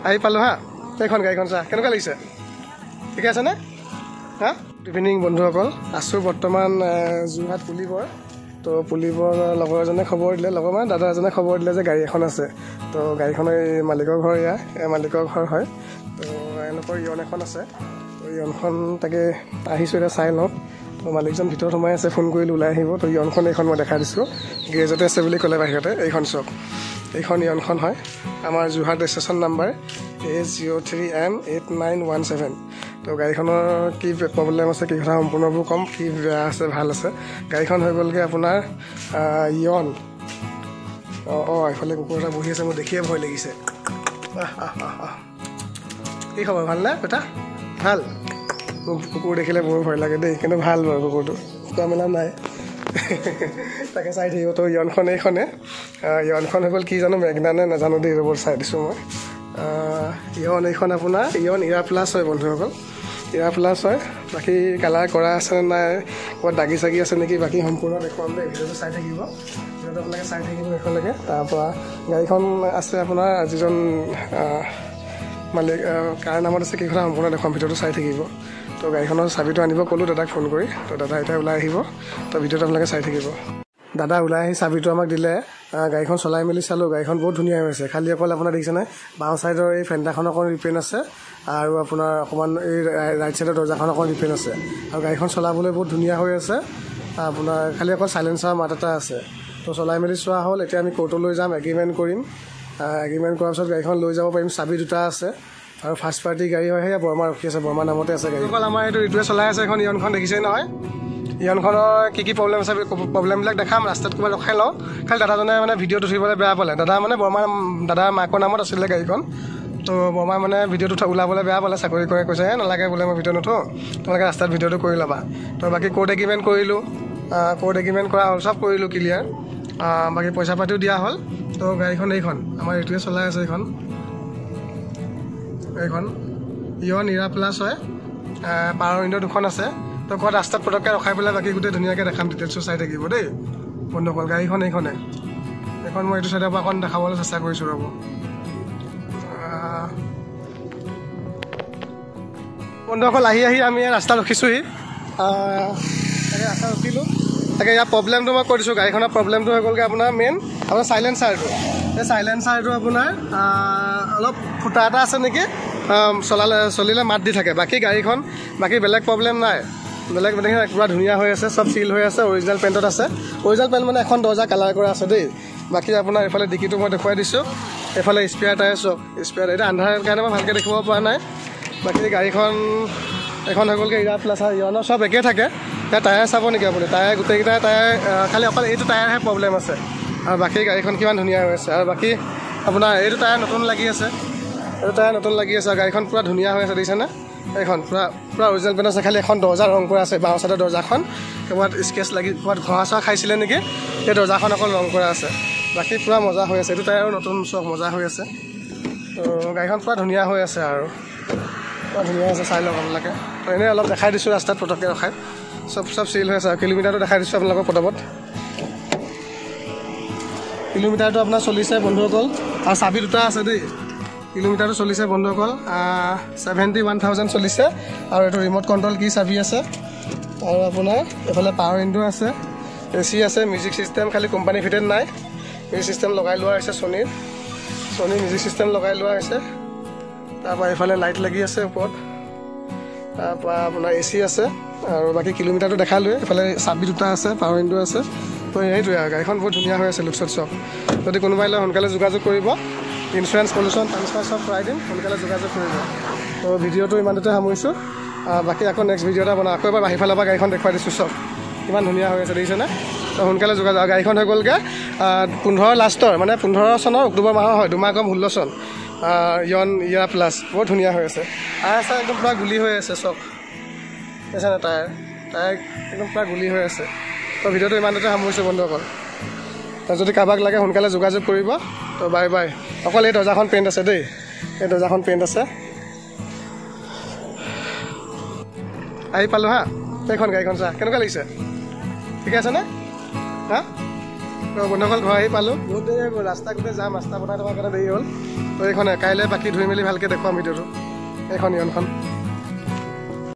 আহি পালোঁ হা এইখন গাড়ীখন চা কেনেকুৱা লাগিছে ঠিকে আছেনে হা ইভিনিং বন্ধুসকল আছোঁ বৰ্তমান যোৰহাট পুলিবৰ তো পুলিবৰ লগৰ এজনে খবৰ দিলে লগৰ মানে দাদা এজনে খবৰ দিলে যে গাড়ী এখন আছে তো গাড়ীখনৰ এই মালিকৰ ঘৰ মালিকৰ ঘৰ হয় তো এনেকুৱা ইয়ন এখন আছে তো ইয়নখন তাকে আহিছোঁ এতিয়া চাই লওঁ তো মালিকজন ভিতৰত সোমাই আছে ফোন কৰিলোঁ ওলাই আহিব তো ইয়নখন এইখন মই দেখাই দিছোঁ গেৰেজতে আছে বুলি ক'লে বাহিৰতে এইখন চক এইখন ইয়নখন হয় আমাৰ যোৰহাট ৰেজিষ্ট্ৰেশ্যন নাম্বাৰ AS03M8917 তো গাড়ীখনৰ কি প্ৰব্লেম আছে কি কথা সম্পূৰ্ণবোৰ ক'ম কি বেয়া আছে ভাল আছে গাড়ীখন হৈ গ'লগৈ আপোনাৰ ইয়ন এইফালে কুকুৰ এটা বহি আছে মোৰ দেখিয়ে ভয় লাগিছে কি খবৰ ভালনে বেটা ভাল মোক কুকুৰ দেখিলে বৰ ভয় লাগে দেই কিন্তু ভাল বাৰু কুকুৰটো খোৱা মেলা নাই তাকে চাই থাকিব তো ইয়নখন এইখনে ইয়নখন হৈ গ'ল কি জানো মেগনানে নাজানো দেই ৰ'বৰ চাই দিছোঁ মই ইয়ন এইখন আপোনাৰ ইয়ন ইৰা প্লাছ হয় বন্ধুসকল ইৰা প্লাছ হয় বাকী কালাৰ কৰা আছে নাই ক'ৰবাত দাগি চাগি আছে নেকি বাকী সম্পূৰ্ণ দেখুৱাম দেই ভিডিঅ'টো চাই থাকিব ভিডিঅ'টো আপোনালোকে চাই থাকিব এইখনলৈকে তাৰপৰা গাড়ীখন আছে আপোনাৰ যিজন মালিক কাৰ নামত আছে কি কথা সম্পূৰ্ণ দেখুৱাম ভিডিঅ'টো চাই থাকিব তো গাড়ীখনৰ চাবিটো আনিব ক'লোঁ দাদাক ফোন কৰি তো দাদা এতিয়া ওলাই আহিব তো ভিডিঅ'টো আপোনালোকে চাই থাকিব দাদা ওলাই আহি চাবিটো আমাক দিলে গাড়ীখন চলাই মেলি চালোঁ গাড়ীখন বহুত ধুনীয়া হৈছে খালি অকল আপোনাৰ দেখিছেনে বাওঁ ছাইডৰ এই ফেণ্ডাখন অকণ ৰিপেইন আছে আৰু আপোনাৰ অকণমান এই ৰাইট ছাইডৰ দৰ্জাখন অকণ ৰিপেইন আছে আৰু গাড়ীখন চলাবলৈ বহুত ধুনীয়া হৈ আছে আপোনাৰ খালি অকল চাইলেঞ্চাৰ মাত এটা আছে তো চলাই মেলি চোৱা হ'ল এতিয়া আমি কোৰ্টলৈ যাম এগ্ৰিমেণ্ট কৰিম এগ্ৰিমেণ্ট কৰাৰ পিছত গাড়ীখন লৈ যাব পাৰিম চাবি দুটা আছে আৰু ফাৰ্ষ্ট পাৰ্টি গাড়ী হয় সেয়া বৰ্মা ৰখি আছে বৰ্মা নামতে আছে গাড়ী অকল আমাৰ এইটো ঋতুৱে চলাই আছে এখন ইয়নখন দেখিছেই নহয় ইয়নখনৰ কি প্ৰব্লেম আছে প্ৰব্লেমবিলাক দেখাম ৰাস্তাত ক'ৰবাত ৰখাই লওঁ খালি দাদাজনে মানে ভিডিঅ'টো উঠিবলৈ বেয়া পালে দাদা মানে দাদা মাকৰ নামত আছিলে গাড়ীখন তো বৰ্মাই মানে ভিডিঅ'টো ওলাবলৈ বেয়া পালে চাকৰি কৰে কৈছে নালাগে বোলে মই ভিডিঅ' নুঠোঁ তোমালোকে ৰাস্তাত ভিডিঅ'টো কৰি ল'বা তো বাকী কোৰ্ট এগ্ৰিমেণ্ট কৰিলোঁ কোৰ্ট এগ্ৰিমেণ্ট কৰা হ'ল চব কৰিলোঁ ক্লিয়াৰ বাকী পইচা পাতিও দিয়া হ'ল তো গাড়ীখন এইখন আমাৰ এইটোৱে চলাই আছে এইখন ইয়ন ইৰা প্লাছ হয় পাৱাৰ উইণ্ড' দুখন আছে তো ক'ৰবাত ৰাস্তাত পটককৈ ৰখাই পেলাই বাকী গোটেই ধুনীয়াকৈ দেখাম ডিটেইলছো চাই থাকিব দেই বন্ধুসকল গাড়ীখন এইখন মই এইটো চাইডৰ পৰা অকণ দেখাবলৈ চেষ্টা কৰিছোঁ ৰ'ব বন্ধুসকল আহি আমি ৰাস্তাত ৰখিছোঁহি তাকে ৰাস্তাত ৰখিলোঁ তাকে ইয়াৰ প্ৰব্লেমটো মই কৈ দিছোঁ গাড়ীখনৰ প্ৰব্লেমটো হৈ গ'লগৈ আপোনাৰ মেইন আপোনাৰ চাইলেঞ্চাৰটো এই চাইলেঞ্চাৰটো আপোনাৰ অলপ ফুটা এটা আছে নেকি চলিলে মাত দি থাকে বাকী গাড়ীখন বাকী বেলেগ প্ৰব্লেম নাই বেলেগ মানে পুৰা ধুনীয়া হৈ আছে চব চিল হৈ আছে অৰিজিনেল পেইণ্টত আছে অৰিজিনেল পেইণ্ট মানে এখন দৰ্জা কালাৰ কৰা আছে দেই বাকী আপোনাৰ এইফালে ডিকিটো মই দেখুৱাই দিছোঁ এইফালে স্পেয়াৰ টায়াৰ চব স্পেয়াৰ এতিয়া আন্ধাৰ কাৰণে মই ভালকৈ দেখিব পৰা নাই বাকী গাড়ীখন এখন হৈ গ'লগৈ ইৰা প্লাছ আৰু ইয়নৰ চব একে থাকে এতিয়া টায়াৰ চাব নেকি আপুনি টায়াৰ গোটেইকেইটা টায়াৰ খালি অকল এইটো টায়াৰহে প্ৰব্লেম আছে আৰু বাকী গাড়ীখন কিমান ধুনীয়া হৈ আছে আৰু বাকী আপোনাৰ এইটো টায়াৰ নতুন লাগি আছে এইটো টায়াৰ নতুন লাগি আছে গাড়ীখন পূৰা ধুনীয়া হৈ আছে দেখিছেনে এইখন পূৰা অৰিজিনেল পেইণ্ট আছে খালি এখন দৰ্জা ৰং কৰা আছে বাওঁ চাইডৰ দৰ্জাখন ক'ৰবাত স্কেচ লাগি ক'ৰবাত ঘঁহা চহা খাইছিলে নেকি সেই দৰ্জাখন অকল ৰং কৰা আছে বাকী পূৰা মজা হৈ আছে এইটো টায়াৰো নতুন চব মজা হৈ আছে তো গাড়ীখন পূৰা ধুনীয়া হৈ আছে আৰু পূৰা ধুনীয়া আছে চাই লওক আপোনালোকে তো এনেই অলপ দেখাই দিছোঁ ৰাস্তাত পটককৈ ৰখাই চব চিল হৈ আছে আৰু কিলোমিটাৰটো দেখাই দিছোঁ আপোনালোকৰ পটাপট কিলোমিটাৰটো আপোনাৰ চলিছে বন্ধুসকল আৰু চাবি দুটা আছে দেই কিলোমিটাৰটো চলিছে বন্ধুসকল 71,000 চলিছে আৰু এইটো ৰিম'ট কণ্ট্ৰল কি চাবি আছে আৰু আপোনাৰ এইফালে পাৱাৰ উইণ্ডো আছে AC আছে মিউজিক ছিষ্টেম খালি কোম্পানী ফিটেড নাই মিউজিক ছিষ্টেম লগাই লোৱা হৈছে ছনীৰ মিউজিক ছিষ্টেম লগাই লোৱা হৈছে তাৰপৰা এইফালে লাইট লাগি আছে ওপৰত তাৰপৰা আপোনাৰ AC আছে আৰু বাকী কিলোমিটাৰটো দেখালোৱে এইফালে চাবি দুটা আছে পাৱাৰ উইণ্ডো আছে তো সেইটোৱে আৰু গাড়ীখন বহুত ধুনীয়া হৈ আছে লুকছত চব যদি কোনোবাই লয় সোনকালে যোগাযোগ কৰিব ইঞ্চুৰেঞ্চ পলিউশ্যন ট্ৰান্সফাৰ চব কৰাই দিম সোনকালে যোগাযোগ কৰিব তো ভিডিঅ'টো ইমানতে সামৰিছোঁ বাকী আকৌ নেক্সট ভিডিঅ' এটা বনাওঁ আকৌ এবাৰ বাহিৰ ফালৰ পৰা গাড়ীখন দেখুৱাই দিছোঁ চব কিমান ধুনীয়া হৈ আছে দেখিছেনে তো সোনকালে যোগাযোগ গাড়ীখন হৈ গ'লগৈ 15 লাষ্টৰ মানে 15 চনৰ অক্টোবৰ মাহৰ হয় 2 মাহ কম 16 চন ইয়ন ইৰা প্লাছ বহুত ধুনীয়া হৈ আছে আছে একদম পূৰা গুলি হৈ আছে চব দেখিছেনে টায়াৰ একদম পূৰা গুলি হৈ আছে তো ভিডিঅ'টো ইমানতে সামৰিছোঁ বন্ধুসকল যদি কাৰোবাক লাগে সোনকালে যোগাযোগ কৰিব তো বাই বাই অকল এই দৰ্জাখন পেইণ্ট আছে দেই এই দৰ্জাখন পেইণ্ট আছে আহি পালোঁ হা এইখন গাড়ীখন চা কেনেকুৱা লাগিছে ঠিকে আছেনে হা তো বন্ধুসকল ঘৰ আহি পালোঁ বহুত দেৰি ৰাস্তা গোটেই যাম ৰাস্তা বনাই থকাৰ কাৰণে দেৰি হ'ল তো তো এইখনে কাইলৈ বাকী ধুই মেলি ভালকৈ দেখুৱাম ভিডিঅ'টো এইখন ইয়নখন